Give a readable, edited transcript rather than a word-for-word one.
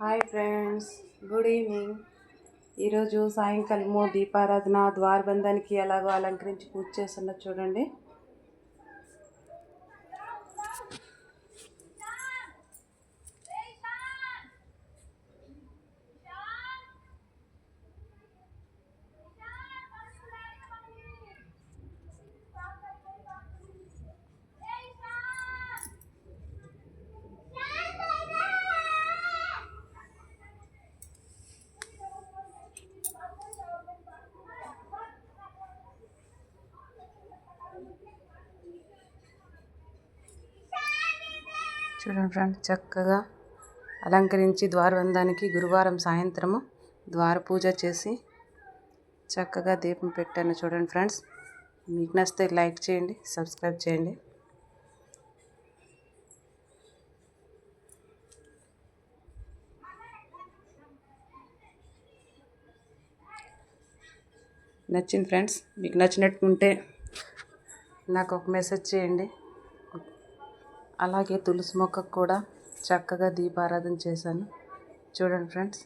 Hi friends, good evening. ఈరోజు సాయంకాలము దీపారాధన ద్వారబంధానికి ఎలాగో అలంకరించి పూజ చేస్తున్నా చూడండి. చూడండి ఫ్రెండ్స్, చక్కగా అలంకరించి ద్వారబంధానికి గురువారం సాయంత్రము ద్వార పూజ చేసి చక్కగా దీపం పెట్టాను. చూడండి ఫ్రెండ్స్, మీకు నచ్చితే లైక్ చేయండి, సబ్స్క్రైబ్ చేయండి. నచ్చింది ఫ్రెండ్స్, మీకు నచ్చినట్టుంటే నాకు ఒక మెసేజ్ చేయండి. అలాగే తులసి మొక్కకు కూడా చక్కగా దీపారాధన చేశాను. చూడండి ఫ్రెండ్స్.